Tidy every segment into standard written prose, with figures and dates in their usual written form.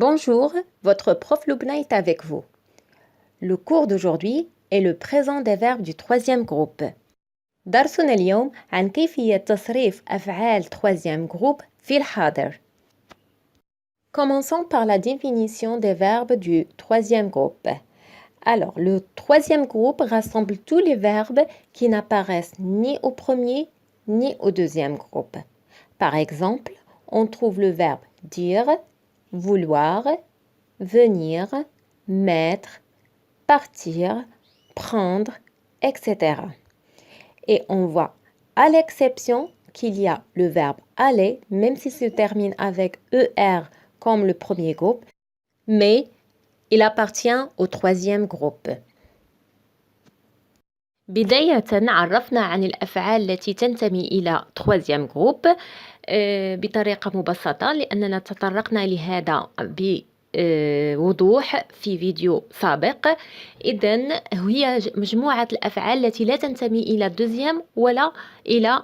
Bonjour, votre prof Loubna est avec vous. Le cours d'aujourd'hui est le présent des verbes du troisième groupe. درسنا اليوم عن كيفية تصريف أفعال troisième groupe في الحاضر. Commençons par la définition des verbes du troisième groupe. Alors, le troisième groupe rassemble tous les verbes qui n'apparaissent ni au premier ni au deuxième groupe. Par exemple, on trouve le verbe dire, vouloir, venir, mettre, partir, prendre, etc. Et on voit à l'exception qu'il y a le verbe aller, même s'il se termine avec ER comme le premier groupe, mais il appartient au troisième groupe. بداية عرفنا عن الأفعال التي تنتمي إلى troisième groupe بطريقة مبسطة لأننا تطرقنا لهذا بوضوح في فيديو سابق. إذن هي مجموعة الأفعال التي لا تنتمي إلى deuxième ولا إلى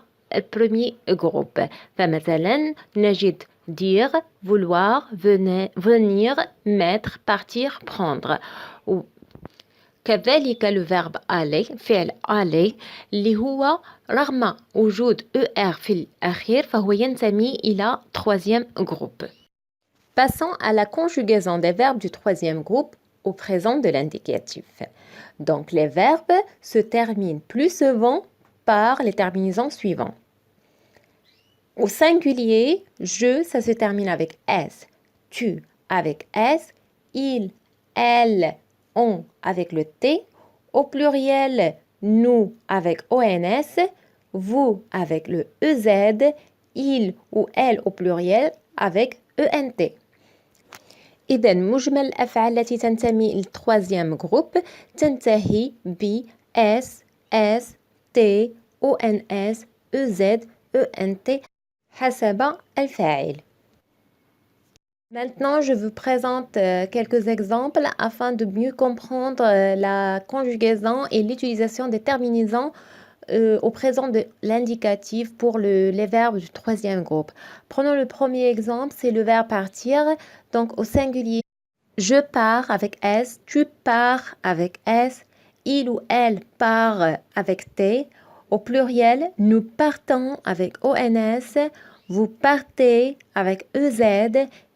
premier groupe. فمثلا نجد dire, vouloir, venir, mettre, partir, prendre. كذلك le verbe aller فعل aller اللي هو رغم وجود ER في الأخير فهو ينتمي إلى troisième groupe. Passons à la conjugaison des verbes du troisième groupe au présent de l'indicatif. Donc les verbes se terminent plus souvent par les terminaisons suivantes. Au singulier, je, ça se termine avec S, tu avec S, il, elle, on avec le T, au pluriel, nous avec ONS, vous avec le EZ, il ou elle au pluriel avec ENT. إذن مجمل الأفعال التي تنتمي للتروازيام جروب تنتهي ب S, S, T, ONS, EZ, ENT حسب الفاعل. Maintenant, je vous présente quelques exemples afin de mieux comprendre la conjugaison et l'utilisation des terminaisons au présent de l'indicatif pour les verbes du troisième groupe. Prenons le premier exemple, c'est le verbe partir. Donc, au singulier, je pars avec S, tu pars avec S, il ou elle part avec T. Au pluriel, nous partons avec ONS, vous partez avec EZ,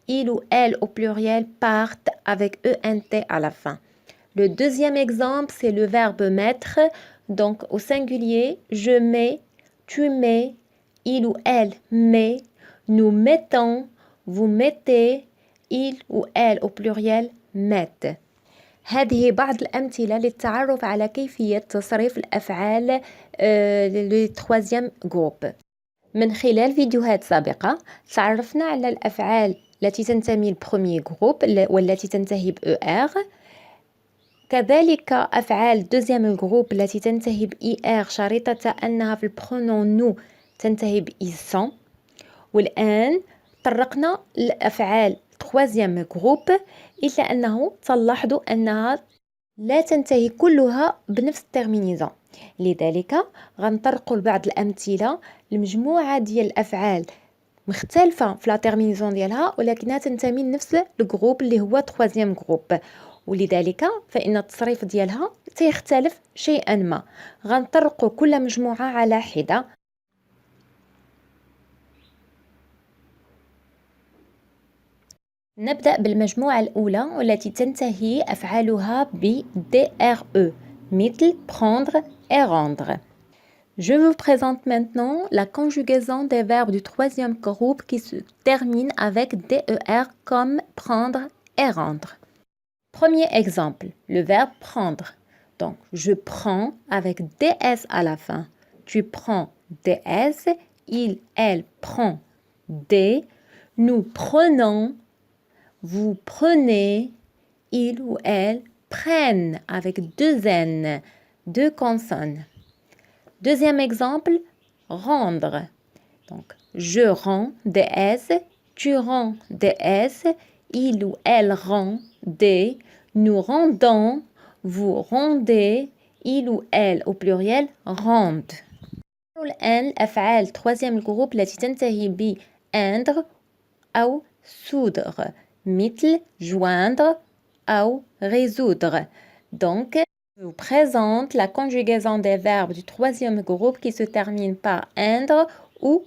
il ou elle au pluriel partent avec ENT à la fin. Le deuxième exemple, c'est le verbe mettre. Donc, au singulier, je mets, tu mets, il ou elle met, nous mettons, vous mettez, il ou elle au pluriel mettent. هذه بعض الأمثلة للتعرف على كيفية تصريف الأفعال للتروازيام جروب. من خلال فيديوهات سابقة تعرفنا على الأفعال التي تنتمي للبروميي جروب والتي تنتهي ب ER. كذلك أفعال دوزيام جروب التي تنتهي ب ER شريطة أنها في البرونون نو تنتهي ب إيسون. والآن طرقنا الأفعال troisième groupe إلا أنه تلاحظوا أنها لا تنتهي كلها بنفس الترمينيزون. لذلك غنطرقوا لبعض الأمثلة لمجموعة ديال الأفعال مختلفة في لا ترمينيزون ديالها ولكنها تنتمي لنفس الجروب اللي هو troisième groupe. ولذلك فإن التصريف ديالها سيختلف شيئا ما. غنطرقوا كل مجموعة على حدة. نبدأ بالمجموعة الأولى والتي تنتهي أفعالها ب DRE مثل prendre et rendre. Je vous présente maintenant la conjugaison des verbes du troisième groupe qui se terminent avec DER comme prendre et rendre. Premier exemple, le verbe prendre. Donc, je prends avec DS à la fin. Tu prends DS, il, elle prend D, nous prenons, vous prenez, il ou elle prennent avec deux N, deux consonnes. Deuxième exemple, rendre. Donc, je rends DS, tu rends DS, il ou elle rend D, nous rendons, vous rendez, il ou elle au pluriel rendent. الآن الأفعال troisième groupe التي تنتهي ب endre أو soudre مثل joindre أو résoudre. Donc, je vous présente la conjugaison des verbes du troisième groupe qui se termine par endre ou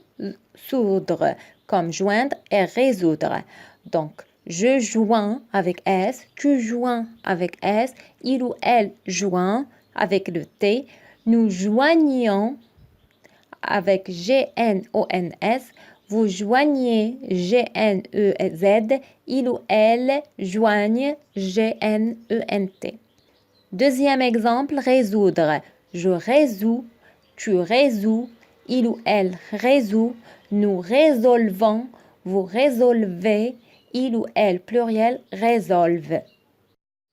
soudre, comme joindre et résoudre. Donc, je joins avec S, tu joins avec S, il ou elle joint avec le T, nous joignions avec G-N-O-N-S, vous joignez G-N-E-Z, il ou elle joigne G-N-E-N-T. Deuxième exemple, résoudre. Je résous, tu résous, il ou elle résout, nous résolvons, vous résolvez, il ou elle pluriel résolve.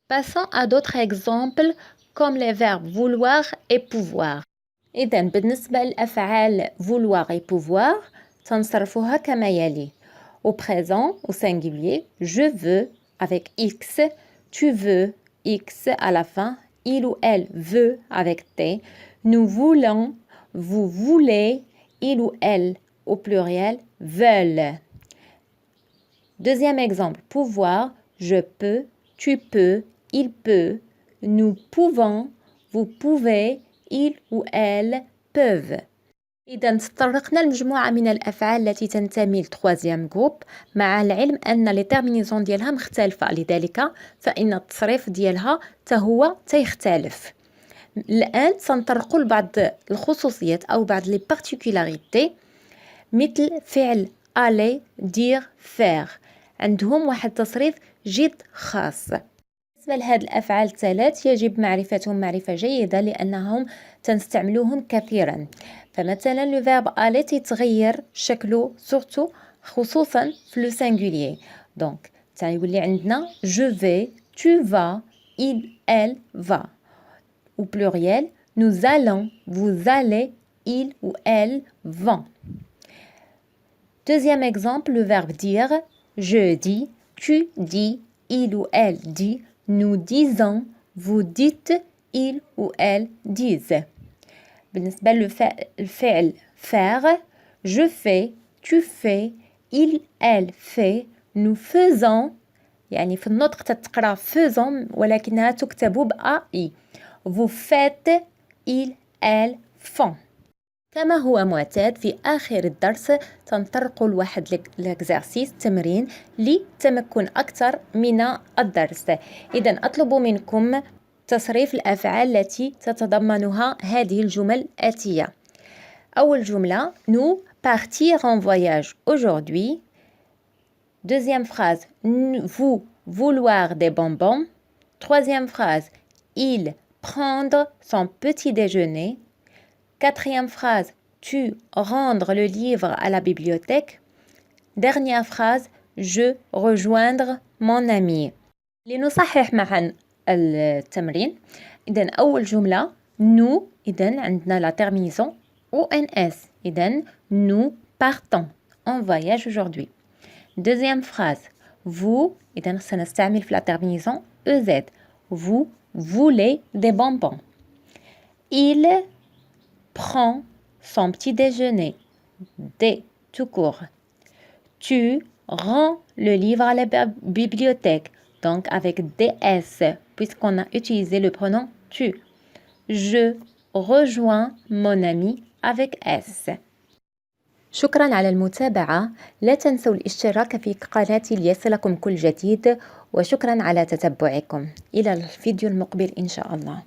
Passons à d'autres exemples comme les verbes vouloir et pouvoir. إذا بالنسبة للأفعال vouloir et pouvoir تنصرفوها كما يلي. Au présent, au singulier, je veux avec X, tu veux X à la fin, il ou elle veut avec T, nous voulons, vous voulez, il ou elle au pluriel veulent. Deuxième exemple, pouvoir, je peux, tu peux, il peut, nous pouvons, vous pouvez, il ou elle peuvent. إذا تطرقنا لمجموعة من الأفعال التي تنتمي للتروازيام جروب مع العلم أن لي تيرمينيزون ديالها مختلفة لذلك فإن التصريف ديالها هو تيختلف. الآن سنطرق لبعض الخصوصيات أو بعض لي بارتيكولاريتي مثل فعل aller dire faire عندهم واحد التصريف جد خاص. بالنسبة لهذه الأفعال الثلاث يجب معرفتهم معرفة جيدة لأنهم تنستعملوهم كثيرا. فمثلا لو فيرب aller تيتغير شكله سورتو خصوصا في لو سينغولير. دونك تيولي عندنا je vais, tu vas, il, elle va. Au pluriel, nous allons, vous allez, il ou elle vont. Deuxième exemple, le verbe dire, je dis, tu dis, il ou elle dit, nous disons, vous dites, il ou elle disent. بالنسبة للفعل faire, je fais, tu fais, il, elle fait, nous faisons, يعني في النطق تتقرأ faisons ولكنها تكتب بأ. Vous faites, il, elle font. كما هو معتاد في آخر الدرس تنطرق لواحد الإكزارسيس تمرين لتمكن أكثر من الدرس. إذا أطلب منكم تصريف الأفعال التي تتضمنها هذه الجمل الآتية. أول جملة nous partir en voyage aujourd'hui. Deuxième phrase vous vouloir des bonbons. Troisième phrase il prendre son petit déjeuner. Quatrième phrase, tu rendre le livre à la bibliothèque. Dernière phrase, je rejoindre mon ami. لنصحح معا التمرين. إذن أول جملة nous إذن عندنا la terminaison ONS. إذن nous partons en voyage aujourd'hui. Deuxième phrase, vous إذن سنستعمل في la terminaison EZ. Vous voulez des bonbons. Il prend son petit déjeuner. D tout court. Tu rends le livre à la bibliothèque. Donc avec DS, puisqu'on a utilisé le pronom tu. Je rejoins mon ami avec S. شكرا على المتابعة. لا تنسوا الاشتراك في قناتي ليصلكم كل جديد وشكرا على تتبعكم. إلى الفيديو المقبل إن شاء الله.